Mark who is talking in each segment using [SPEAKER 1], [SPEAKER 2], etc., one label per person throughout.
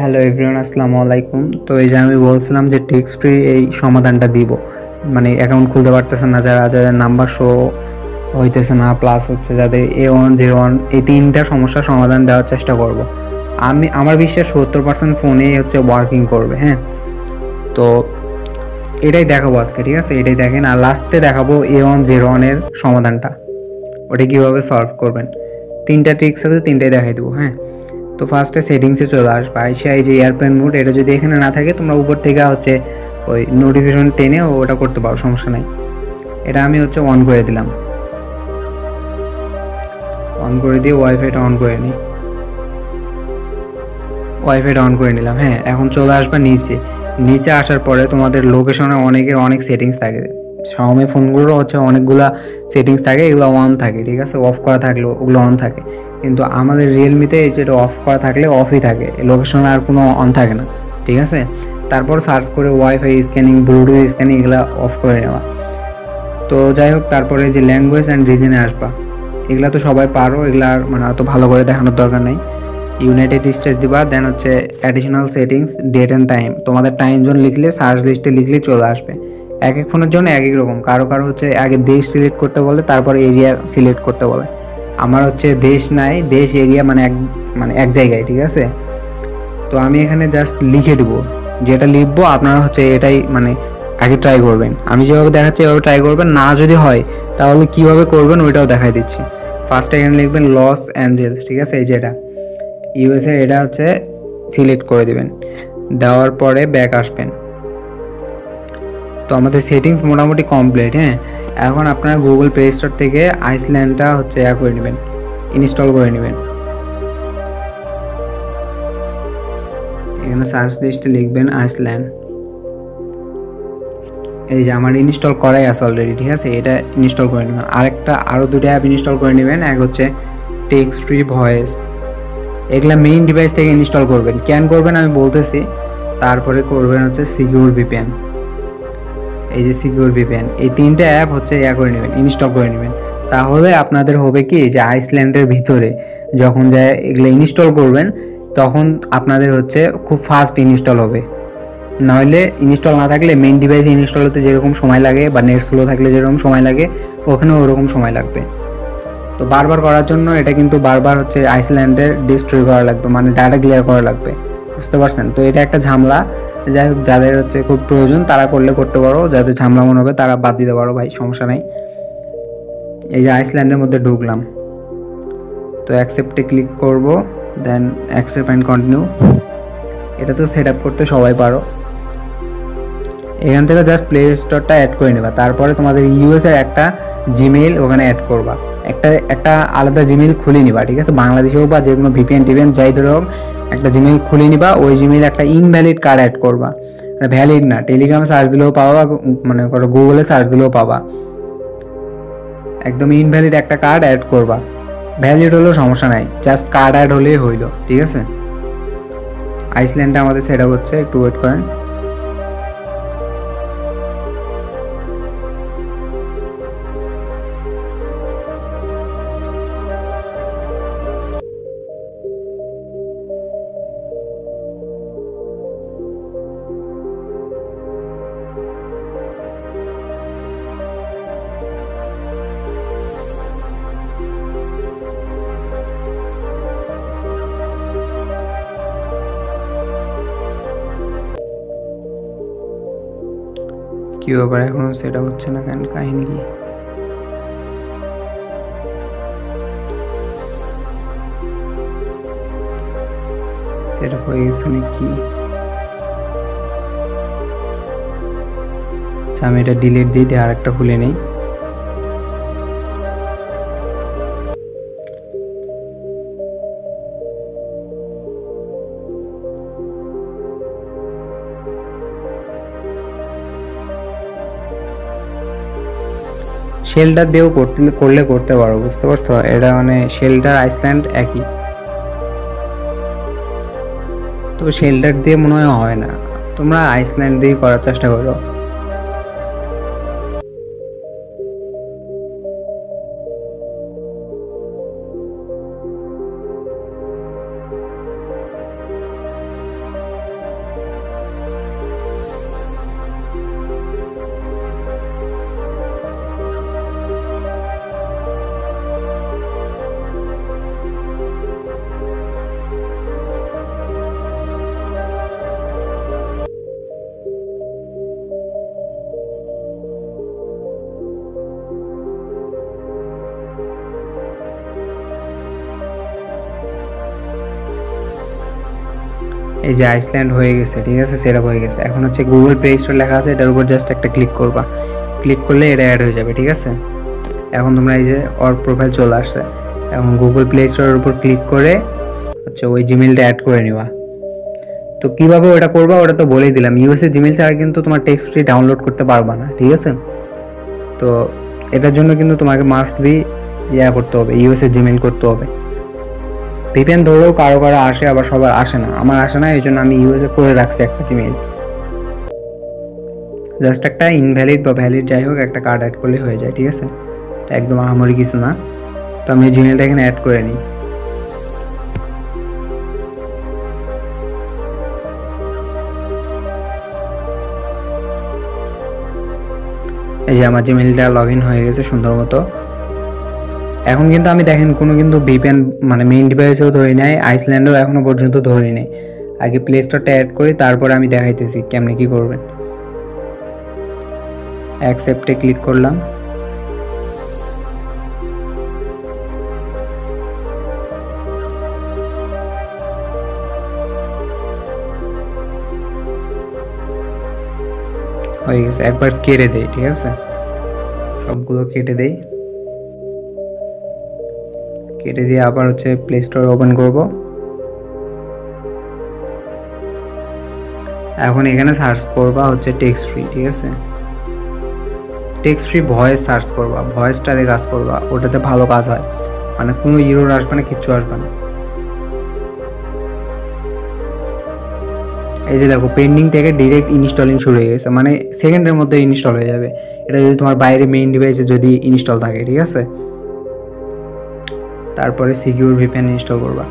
[SPEAKER 1] Hello everyone, আসসালামু আলাইকুম। তো এই যে আমি বলছিলাম যে টেক্সট ফ্রি এই সমাধানটা দিব, মানে অ্যাকাউন্ট খুলতে পারতেছে না যারা, যাদের নাম্বার শো হইতেছে না, প্লাস হচ্ছে যাদের A101, এই তিনটা সমস্যার সমাধান দেওয়ার চেষ্টা করব। আমার বিশ্বাস 70% ফোনেই হচ্ছে ওয়ার্কিং করবে। হ্যাঁ, তো এটাই দেখাবো আজকে, ঠিক আছে? এটাই দেখেন, আর লাস্টে দেখাবো A101-এর সমাধানটা, ওটা কীভাবে সলভ করবেন। তিনটা ট্রিক্স আছে, তিনটাই দেখাই দেবো। হ্যাঁ, তো ফার্স্টে সেটিংসে চলে আসবে, আইসা এই যে এয়ারপ্লেন মোড, এটা যদি এখানে না থাকে তোমরা উপর থেকে হচ্ছে ওই নোটিফিকেশন টেনে ওটা করতে পারো, সমস্যা নাই। এটা আমি হচ্ছে অন করে দিলাম, অন করে দিয়ে ওয়াইফাইটা অন করে নিই, ওয়াইফাইটা অন করে নিলাম। হ্যাঁ, এখন চলে আসবে নিচে। নিচে আসার পরে তোমাদের লোকেশনে অনেকের অনেক সেটিংস থাকে, Xiaomi ফোনগুলোর হচ্ছে অনেকগুলা সেটিংস থাকে, এগুলো অন থাকে, ঠিক আছে? অফ করা থাকলেও ওগুলো অন থাকে, কিন্তু আমাদের রিয়েলমিতে যেটা অফ করা থাকলে অফই থাকে, লোকেশনে আর কোনো অন থাকে না, ঠিক আছে? তারপর সার্চ করে ওয়াইফাই স্ক্যানিং, ব্লুটুথ স্ক্যানিং এগুলো অফ করে নেওয়া। তো যাই হোক, তারপরে যে ল্যাঙ্গুয়েজ অ্যান্ড রিজনে আসবা, এগুলা তো সবাই পারো, এগুলা মানে অত ভালো করে দেখানোর দরকার নেই। ইউনাইটেড স্টেটস দিবা, দেন হচ্ছে additional settings, date and time. তোমাদের টাইম জোন লিখলে, সার্চ লিস্টে লিখলে চলে আসবে। এক এক ফোনের জন্য এক এক রকম, কারো কারো হচ্ছে আগে দেশ সিলেক্ট করতে বলে, তারপর এরিয়া সিলেক্ট করতে বলে। আমার হচ্ছে দেশ নাই, দেশ এরিয়া মানে এক জায়গায়, ঠিক আছে? তো আমি এখানে জাস্ট লিখে দেবো, যেটা লিখবো আপনারা হচ্ছে এটাই মানে আগে ট্রাই করবেন। আমি যেভাবে দেখাচ্ছি এভাবে ট্রাই করবেন, না যদি হয় তাহলে কিভাবে করবেন ওইটাও দেখাই দিচ্ছি। ফার্স্টে এখানে লিখবেন লস অ্যাঞ্জেলস, ঠিক আছে? এই যেটা ইউএসএ, এটা হচ্ছে সিলেক্ট করে দেবেন, দেওয়ার পরে ব্যাক আসবেন। তো আমাদের সেটিংস মোটামুটি কমপ্লিট। হ্যাঁ, এখন আপনারা গুগল প্লে স্টোর থেকে আইসল্যান্ডটা হচ্ছে করে নেবেন, ইনস্টল করে নেবেন। এখানে সার্চ লিস্টে লিখবেন আইসল্যান্ড। এই যে আমার ইনস্টল করাই আছে অলরেডি, ঠিক আছে? এটা ইনস্টল করে নেবেন। আরও দুটো অ্যাপ ইনস্টল করে নেবেন। এক হচ্ছে টেক্সট ফ্রি ভয়েস, এগুলা মেইন ডিভাইস থেকে ইনস্টল করবেন। ক্যান করবেন আমি বলতেছি, তারপরে করবেন হচ্ছে সিকিউর ভিপিএন। এই যে সিকিউর ভিপিএন, এই তিনটে অ্যাপ হচ্ছে করে নেবেন, ইনস্টল করে নেবেন। তাহলে আপনাদের হবে কি, যে আইসল্যান্ডের ভিতরে যখন যায় এগুলো ইনস্টল করবেন, তখন আপনাদের হচ্ছে খুব ফাস্ট ইনস্টল হবে। নইলে ইনস্টল না থাকলে মেইন ডিভাইসে ইনস্টল হতে যেরকম সময় লাগে, বা নেট স্লো থাকলে যেরকম সময় লাগে, ওখানেও ওরকম সময় লাগবে। তো বারবার করার জন্য এটা কিন্তু বারবার হচ্ছে আইসল্যান্ডে ডিস্ট্রয় করা লাগবে, মানে ডাটা ক্লিয়ার করা লাগবে, বুঝতে পারছেন? তো এটা একটা ঝামেলা। যাই হোক, যাদের হচ্ছে খুব প্রয়োজন তারা করতে পারো, যাদের ঝামেলা মনে হবে তারা বাদ দিতে পারো, ভাই সমস্যা নাই। এই যে আইসল্যান্ডের মধ্যে ঢুকলাম, তো অ্যাকসেপ্টে ক্লিক করব, দেন অ্যাকসেপ্ট অ্যান্ড কন্টিনিউ। এটা তো সেট আপ করতে সবাই পারো। এখান থেকে জাস্ট প্লে স্টোরটা অ্যাড করে নেবা, তারপরে তোমাদের ইউএসের একটা জিমেইল ওখানে অ্যাড করবা, একটা আলাদা জিমেইল খুলে নিবা, ঠিক আছে? বাংলাদেশে হোক বা যে কোনো ভিপিএন টিভিএন যাই ধরে হোক, একটা জিমেইল খুলে নিবা। ওই জিমেইল একটা ইনভ্যালিড কার্ড অ্যাড করবা, ভ্যালিড না, টেলিগ্রামে সার্চ দিলেও পাবা, মনে করো গুগলে সার্চ দিলেও পাবা। একদম ইনভ্যালিড একটা কার্ড অ্যাড করবা, ভ্যালিড হলেও সমস্যা নাই, জাস্ট কার্ড অ্যাড হলেই হইলো, ঠিক আছে? আইসল্যান্ডটা আমাদের সেট আপ হচ্ছে, একটু ওয়েট করেন। কি ব্যাপার, এখনো সেটা হচ্ছে না কেন, কাহিনী কি? সেটা হয়ে গেছে নাকি? আচ্ছা, আমি এটা ডিলিট দিয়ে আর একটা খুলে নেই। শেলটার দিয়েও করতে পারো, বুঝতে পারছো? এটা মানে শেলটার আইসল্যান্ড একই, তো শেলটার দিয়ে মনে হয় না, তোমরা আইসল্যান্ড দিয়ে করার চেষ্টা করো। এই যে আইসল্যান্ড হয়ে গেছে, ঠিক আছে, সেট আপ হয়ে গেছে। এখন হচ্ছে গুগল প্লে স্টোর লেখা আছে, এটার উপর জাস্ট একটা ক্লিক করবা, ক্লিক করলে এটা অ্যাড হয়ে যাবে, ঠিক আছে। এখন তোমরা এই যে ওর প্রোফাইল চলে আসছে, এখন গুগল প্লে স্টোরের উপর ক্লিক করে হচ্ছে ওই জিমেলটা অ্যাড করে নিবা। তো কীভাবে ওটা করবা ওটা তো বলেই দিলাম, ইউএসএ জিমেল ছাড়া কিন্তু তোমার টেক্সট ফ্রি ডাউনলোড করতে পারবা না, ঠিক আছে। তো এটার জন্য কিন্তু তোমাকে মাস্ট বি করতে হবে, ইউএসএ জিমেল করতে হবে। ভিপিএন ধরেও কারো কারো আসে, আবার সবার আসে না, আমার আসে না, এই জন্য আমি ইউএসএ করে রাখছি একটা জিমেল। জাস্ট একটা ইনভ্যালিড বা ভ্যালিড যাই হোক একটা কার্ড অ্যাড করলে হয়ে যায়, ঠিক আছে, একদম আহামরি কিছু না। তো আমি জিমেলটা এখানে অ্যাড করে নিই। এই যে আমার জিমেলটা লগ ইন হয়ে গেছে সুন্দর মতো। এখন কিন্তু আমি দেখেন কোনো কিন্তু ভিপিএন মানে মেইন ডিভাইসেও ধরি নাই, আইসল্যান্ডেও এখনো পর্যন্ত ধরি নাই। আগে প্লে স্টোরটা অ্যাড করি, তারপরে আমি দেখাইতেছি কেমনে কি করবেন। অ্যাকসেপ্টে ক্লিক করলাম। হয়ে গেছে, একবার কেটে দেই, ঠিক আছে, সবগুলো কেটে দেই। কেটে দিয়ে আবার হচ্ছে প্লে স্টোর ওপেন করব। এখন এখানে সার্চ করবা হচ্ছে টেক্সট ফ্রি, ঠিক আছে, টেক্সট ফ্রি ভয়েস সার্চ করবা, ভয়েসটাতে কাজ করবা, ওটাতে ভালো কাজ হয়, মানে কোনো ইরর আসবে না, কিচ্ছু আসবে না। এই যে দেখো পেন্ডিং থেকে ডিরেক্ট ইনস্টলিং শুরু হয়ে গেছে, মানে সেকেন্ডের মধ্যে ইনস্টল হয়ে যাবে। এটা যদি তোমার বাইরে মেইন ডিভাইসে যদি ইনস্টল থাকে, ঠিক আছে। তারপরে সিকিউর ভিপিএন ইনস্টল করবা।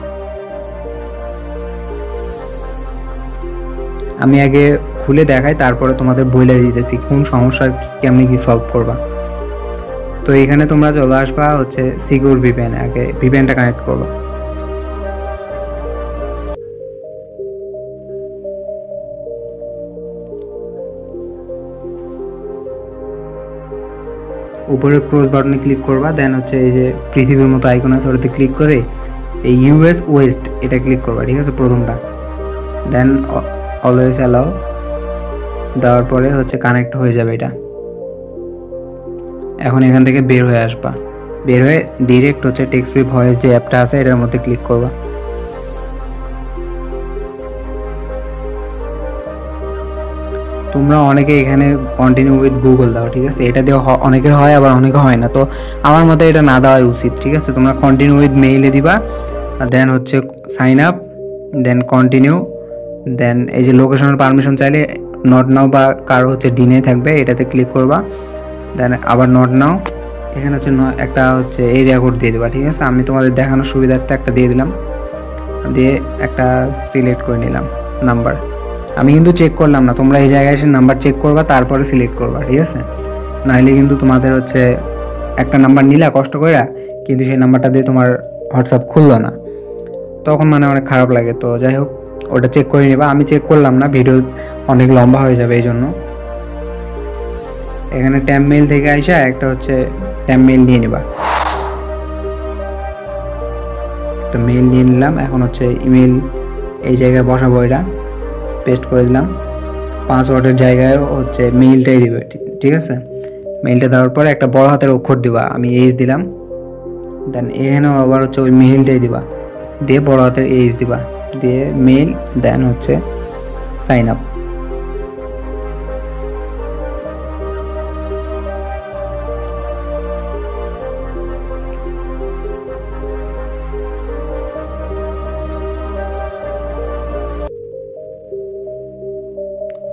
[SPEAKER 1] আমি আগে খুলে দেখাই, তারপরে তোমাদের বলে দিতেছি কোন সমস্যার কেমনি কি সলভ করবা। তো এখানে তোমরা চলে আসবা হচ্ছে সিকিউর ভিপিএন, আগে ভিপিএনটা কানেক্ট করবা। উপরে ক্রস বাটনে ক্লিক করবা, দেন হচ্ছে এই যে পৃথিবীর মতো আইকন আছে ওটাতে ক্লিক করে এই ইউএস ওয়েস্ট এটা ক্লিক করবা, ঠিক আছে, প্রথমটা। দেন অলওয়েজ অ্যালাউ দেওয়ার পরে হচ্ছে কানেক্ট হয়ে যাবে এটা। এখন এখান থেকে বের হয়ে আসবা, বের হয়ে ডিরেক্ট হচ্ছে টেক্সট ফ্রি ভয়েস যে অ্যাপটা আছে এটার মধ্যে ক্লিক করবা। তোমরা অনেকে এখানে কন্টিনিউ উইথ গুগল দাও, ঠিক আছে, এটা দিয়ে অনেকের হয় আবার অনেকে হয় না, তো আমার মতে এটা না দেওয়াই উচিত, ঠিক আছে। তোমরা কন্টিনিউ উইথ মেইলে দিবা, দেন হচ্ছে সাইন আপ, দেন কন্টিনিউ, দেন এই যে লোকেশনের পারমিশন চাইলে নট নাও বা কারো হচ্ছে ডিনে থাকবে এটাতে ক্লিক করবা, দেন আবার নট নাও, এখানে হচ্ছে একটা হচ্ছে এরিয়া কোড দিয়ে দেবা, ঠিক আছে। আমি তোমাদের দেখানোর সুবিধার্থে একটা দিয়ে দিলাম, দিয়ে একটা সিলেক্ট করে নিলাম নাম্বার। আমি কিন্তু চেক করলাম না, তোমরা এই জায়গায় এসে নাম্বার চেক করবা তারপরে সিলেক্ট করবা, ঠিক আছে, নাহলে কিন্তু তোমাদের হচ্ছে একটা নাম্বার নিলা কষ্ট করে, কিন্তু সেই নাম্বারটা দিয়ে তোমার হোয়াটসঅ্যাপ খুললো না, তখন মানে অনেক খারাপ লাগে। তো যাই হোক ওটা চেক করে নিবা, আমি চেক করলাম না, ভিডিও অনেক লম্বা হয়ে যাবে এই জন্য। এখানে ট্যাব মেইল থেকে আইসা একটা হচ্ছে ট্যাব মেইল নিয়ে নিবা, একটা মেইল নিয়ে নিলাম। এখন হচ্ছে ইমেল এই জায়গায় বসাবো, এটা পেস্ট করে দিলাম, পাসওয়ার্ডের জায়গায় হচ্ছে মেইলটাই দিবে, ঠিক আছে। মেইলটা দেওয়ার পরে একটা বড় হাতের অক্ষর দিবা, আমি এইচ দিলাম, দেন এখানেও আবার হচ্ছে ওই মেইলটাই দিবা, দিয়ে বড় হাতের এইচ দিবা, দিয়ে মেইল, দেন হচ্ছে সাইন আপ।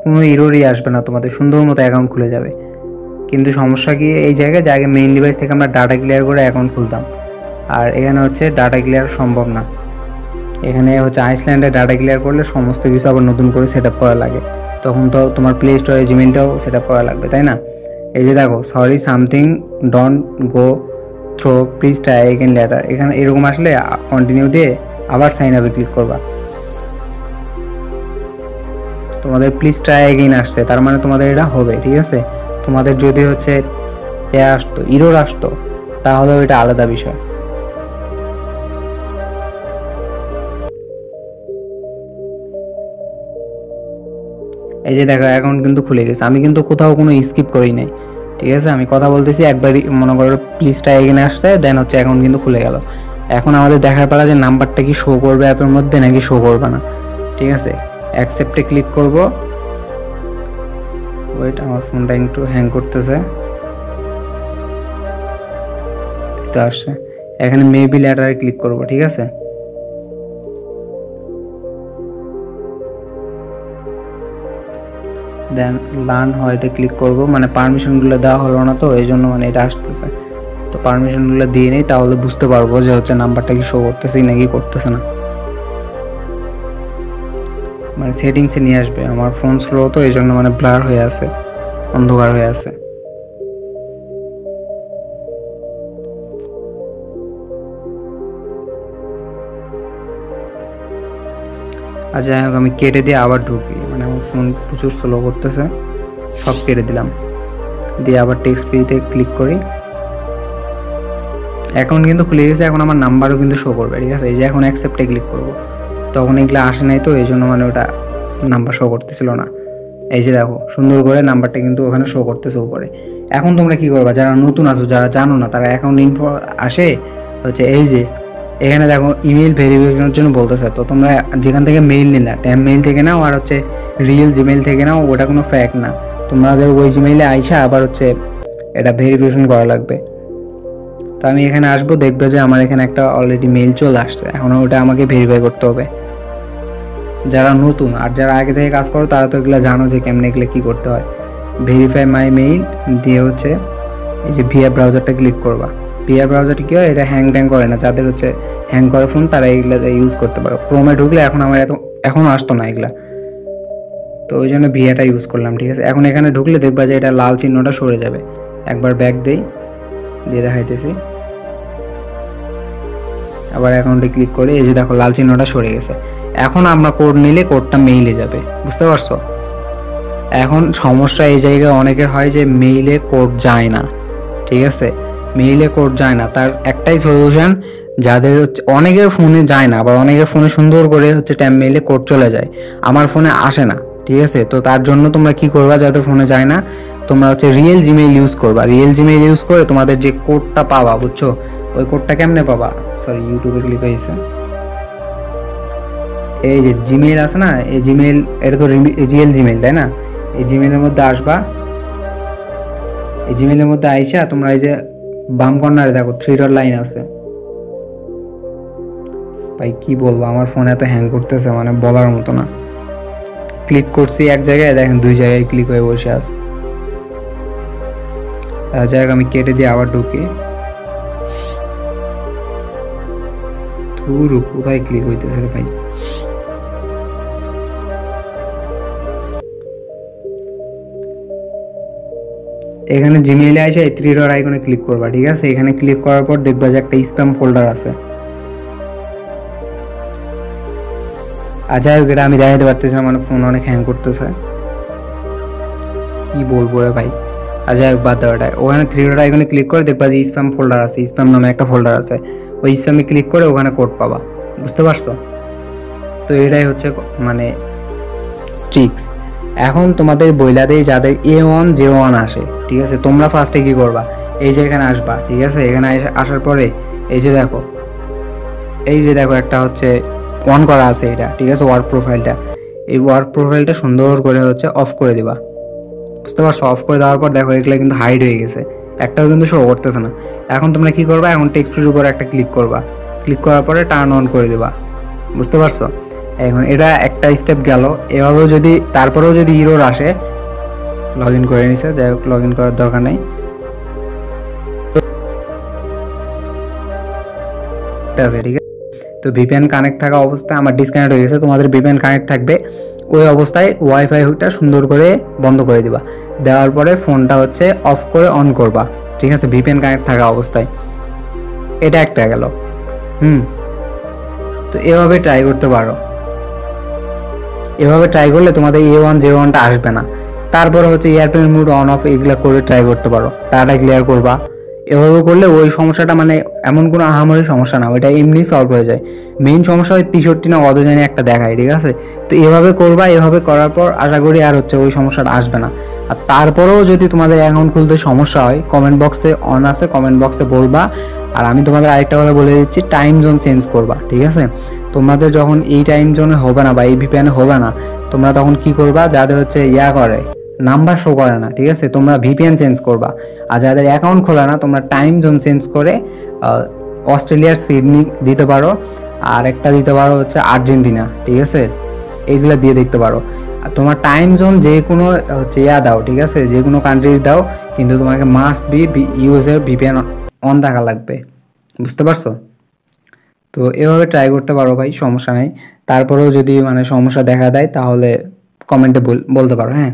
[SPEAKER 1] কোনো ইরোরই আসবে না, তোমাদের সুন্দর মতো অ্যাকাউন্ট খুলে যাবে। কিন্তু সমস্যা কি এই জায়গায়, যে আগে মেইন ডিভাইস থেকে আমরা ডাটা ক্লিয়ার করে অ্যাকাউন্ট খুলতাম, আর এখানে হচ্ছে ডাটা ক্লিয়ার সম্ভব না। এখানে হচ্ছে আইসল্যান্ডে ডাটা ক্লিয়ার করলে সমস্ত কিছু আবার নতুন করে সেট আপ করা লাগে, তখন তো তোমার প্লে স্টোরে জিমেলটাও সেট আপ করা লাগবে, তাই না। এই যে দেখো sorry something don't go through please try again later, এখানে এরকম আসলে কন্টিনিউ দিয়ে আবার সাইন আপে ক্লিক করবা। তোমাদের প্লিজ ট্রাই এগেইন আসছে, তার মানে তোমাদের এটা হবে, ঠিক আছে। তোমাদের যদি হচ্ছে আসতো ইরোর আসতো তাহলে ওইটা আলাদা বিষয়। এই যে দেখো অ্যাকাউন্ট কিন্তু খুলে গেছে, আমি কিন্তু কোথাও কোনো স্কিপ করি নাই। ঠিক আছে, আমি কথা বলতেছি একবারই মনে করো প্লিজটা এখানে আসছে, দেন হচ্ছে অ্যাকাউন্ট কিন্তু খুলে গেল। এখন আমাদের দেখার পালা যে নাম্বারটা কি শো করবে অ্যাপের মধ্যে নাকি শো করবে না। ঠিক আছে, অ্যাকসেপ্টে ক্লিক করব। ওয়েট, আমার ফোনটা একটু হ্যাং করতেছে। তো আসছে, এখানে মেবি লেটারে ক্লিক করব। ঠিক আছে, দেন লার্ন হয়তে ক্লিক করব, মানে পারমিশনগুলো দেওয়া হলো না তো এই জন্য মানে এটা আসতেছে। তো পারমিশনগুলো দিয়ে নেই, তাহলে বুঝতে পারবো যে হচ্ছে নাম্বারটা কি শো করতেছে নাকি করতেছে না। মানে সেটিংসে নিয়ে আসবে, আমার ফোন স্লো তো এই জন্য মানে ব্লার হয়ে আছে, অন্ধকার হয়ে আছে। আচ্ছা যাই হোক, আমি কেটে দিয়ে আবার ঢুকি, মানে আমার ফোন প্রচুর স্লো করতেছে। সব কেটে দিলাম, দিয়ে আবার টেক্সট ফ্রিতে ক্লিক করি। অ্যাকাউন্ট কিন্তু খুলে গেছে, এখন আমার নাম্বারও কিন্তু শো করবে। ঠিক আছে, এই যে এখন অ্যাকসেপ্টে ক্লিক করব, তখন এগুলো আসে নাই তো এই জন্য মানে ওটা নাম্বার শো করতেছিল না। এই যে দেখো সুন্দর করে নাম্বারটা কিন্তু ওখানে শো করতেছে উপরে। এখন তোমরা কি করবা, যারা নতুন আছো, যারা জানো না, তারা অ্যাকাউন্ট ইনফো আসে হচ্ছে এই যে এখানে দেখো ইমেল ভেরিফিকেশনের জন্য বলতেছে। তো তোমরা যেখান থেকে মেইল নিলা, ট্যাম মেইল থেকে নাও আর হচ্ছে রিয়েল জিমেইল থেকে নাও, ওটা কোনো ফ্যাক না। তোমাদের ওই জিমেইলে আইসা আবার হচ্ছে এটা ভেরিফিকেশন করা লাগবে। তো আমি এখানে আসবো, দেখবে যে আমার এখানে একটা অলরেডি মেইল চলে আসছে, এখন ওটা আমাকে ভেরিফাই করতে হবে। যারা নতুন আর যারা আগে থেকে কাজ করো তারা তো এগুলো জানো যে কেমনে এগুলো কী করতে হয়। ভেরিফাই মাই মেইল দিয়ে হচ্ছে এই যে ভিআর ব্রাউজারটা ক্লিক করবা। ভিআর ব্রাউজারটা কী হয়, এটা হ্যাং ট্যাং করে না, যাদের হচ্ছে হ্যাং করে ফোন তারা এগুলাতে ইউজ করতে পারো। ক্রোমে ঢুকলে এখন আমার এখনও আসতো না এগুলা, তো ওই জন্য ভিআটা ইউজ করলাম। ঠিক আছে, এখন এখানে ঢুকলে দেখবা যে এটা লাল চিহ্নটা সরে যাবে। একবার ব্যাক দেই, দিয়ে দেখাইতেছি। আবার অ্যাকাউন্টে ক্লিক করে এই যে দেখো লাল চিহ্নটা সরে গেছে। এখন আমরা কোড নিলে কোডটা মেইলে যাবে, বুঝতে পারছো? এখন সমস্যা এই জায়গায় অনেকের হয় যে মেইলে কোড যায় না। ঠিক আছে, মেইলে কোড যায় না, তার একটাই সলিউশন, যাদের হচ্ছে অনেকের ফোনে যায় না, আবার অনেকের ফোনে সুন্দর করে হচ্ছে ট্যাম মেইলে কোড চলে যায়, আমার ফোনে আসে না। ঠিক আছে, তো তার জন্য তোমরা কি করবা, যাদের ফোনে যায় না তোমরা হচ্ছে রিয়েল জিমেইল ইউজ করবা। রিয়েল জিমেইল ইউজ করে তোমাদের যে কোডটা পাবা, বুঝছো, ওই কোডটা কেমনে পাবা, সরি ইউটিউবে ক্লিক হয়েছে। এই যে জিমেইল আছে না, এই জিমেইল এটা তো রিয়েল জিমেইল, তাই না? এই জিমেইলের মধ্যে আসবা, এই জিমেইলের মধ্যে আইসা তোমরা এই যে বাম কর্নারে দেখো 3 ডট লাইন আছে। ভাই কি বলবো, আমার ফোন এত হ্যাং করতেছে মানে বলার মতো না। ক্লিক করছি এক জায়গায়, দেখেন 2 জায়গায় ক্লিক হয়ে বসে আছে। যাই হোক, আমি কেটে দিয়ে আবার ঢুকি। কোথায় ক্লিক হইতেছে রে ভাই? এখানে জিমেইলে আসে এই 3 ডট আইকনে ক্লিক করবা। ঠিক আছে, এখানে ক্লিক করার পর দেখবা যে একটা স্প্যাম ফোল্ডার আছে। যাই হোক, এটা আমি দেখাতে পারতেছি না, মানে ফোন অনেক হ্যাং করতেছে, কি বলবো রে ভাই। যাই হোক, বাদ দাও এটা। ওখানে 3 ডট আইকনে ক্লিক করে দেখবা যে স্প্যাম ফোল্ডার আছে, স্প্যাম নামে একটা ফোল্ডার আছে, ওই স্প্যামে ক্লিক করে ওখানে কোড পাবা, বুঝতে পারছো? তো এটাই হচ্ছে মানে ট্রিক্স। এখন তোমাদের বইলাতে যাদের A101 আসে, ঠিক আছে, তোমরা ফার্স্টে কি করবা, এই যে এখানে আসবা। ঠিক আছে, এখানে আসার পরে এই যে দেখো, এই যে দেখো একটা হচ্ছে অন করা আছে এটা। ঠিক আছে, ওয়ার্ক প্রোফাইলটা, এই ওয়ার্ক প্রোফাইলটা সুন্দর করে হচ্ছে অফ করে দিবা, বুঝতে পারছো? অফ করে দেওয়ার পর দেখো এগুলো কিন্তু হাইড হয়ে গেছে, একটাও কিন্তু শো করতেছে না। এখন তোমরা কি করবা, এখন টেক্সট ফ্রির উপর একটা ক্লিক করবা, ক্লিক করার পরে টার্ন অন করে দেবা, বুঝতে পারছো? এখন এটা একটা স্টেপ গেল। এভাবেও যদি তারপরেও যদি ইরোর আসে, লগ ইন করে নিছে, যাই হোক লগ ইন করার দরকার নেই। ঠিক আছে, তো ভিপিএন কানেক্ট থাকা অবস্থায় আমার ডিসকানেক্ট হয়ে গেছে, তোমাদের ভিপিএন কানেক্ট থাকবে, ওই অবস্থায় ওয়াইফাইটা সুন্দর করে বন্ধ করে দিবা। দেওয়ার পরে ফোনটা হচ্ছে অফ করে অন করবা। ঠিক আছে, ভিপিএন কানেক্ট থাকা অবস্থায়। এটা একটা গেল। তো এভাবে ট্রাই করতে পারো, এভাবে ট্রাই করলে তোমাদের A101টা আসবে না। তারপরে হচ্ছে এয়ারপ্লেন মোড অন অফ এগুলা করে ট্রাই করতে পারো। ডাটা ক্লিয়ার করবা, এভাবে করলে ওই সমস্যাটা মানে এমন কোনো আহামরি সমস্যা না, ওইটা এমনি সলভ হয়ে যায়। মেইন সমস্যা ওই 63 না কত জানি একটা দেখায়, ঠিক আছে? তো এভাবে করবা, এভাবে করার পর আশা করি আর হচ্ছে ওই সমস্যাটা আসবে না। আর তারপরেও যদি তোমাদের অ্যাকাউন্ট খুলতে সমস্যা হয়, কমেন্ট বক্সে অন আছে, কমেন্ট বক্সে বলবা। আর আমি তোমাদের আরেকটা কথা বলে দিচ্ছি, টাইম জোন চেঞ্জ করবা, ঠিক আছে? তোমাদের যখন এই টাইম জোনে হবে না বা এই ভিপিএনে হবে না, তোমরা তখন কি করবা, যাদের হচ্ছে ইয়া করে নাম্বার শো করে না, ঠিক আছে, তোমরা ভিপিএন চেঞ্জ করবা। আর যাদের অ্যাকাউন্ট খোলা না, তোমরা টাইম জোন চেঞ্জ করে অস্ট্রেলিয়ার সিডনি দিতে পারো, আর একটা দিতে পারো হচ্ছে আর্জেন্টিনা, ঠিক আছে? এইগুলো দিয়ে দেখতে পারো। আর তোমার টাইম জোন যে কোনো হচ্ছে ইয়া দাও, ঠিক আছে, যে কোনো কান্ট্রির দাও, কিন্তু তোমাকে মাস্ট বি ইউএস এর ভিপিএন অন থাকা লাগবে, বুঝতে পারছো? তো এভাবে ট্রাই করতে পারো ভাই, সমস্যা নেই। তারপরেও যদি মানে সমস্যা দেখা দেয় তাহলে কমেন্টে বলতে পারো, হ্যাঁ।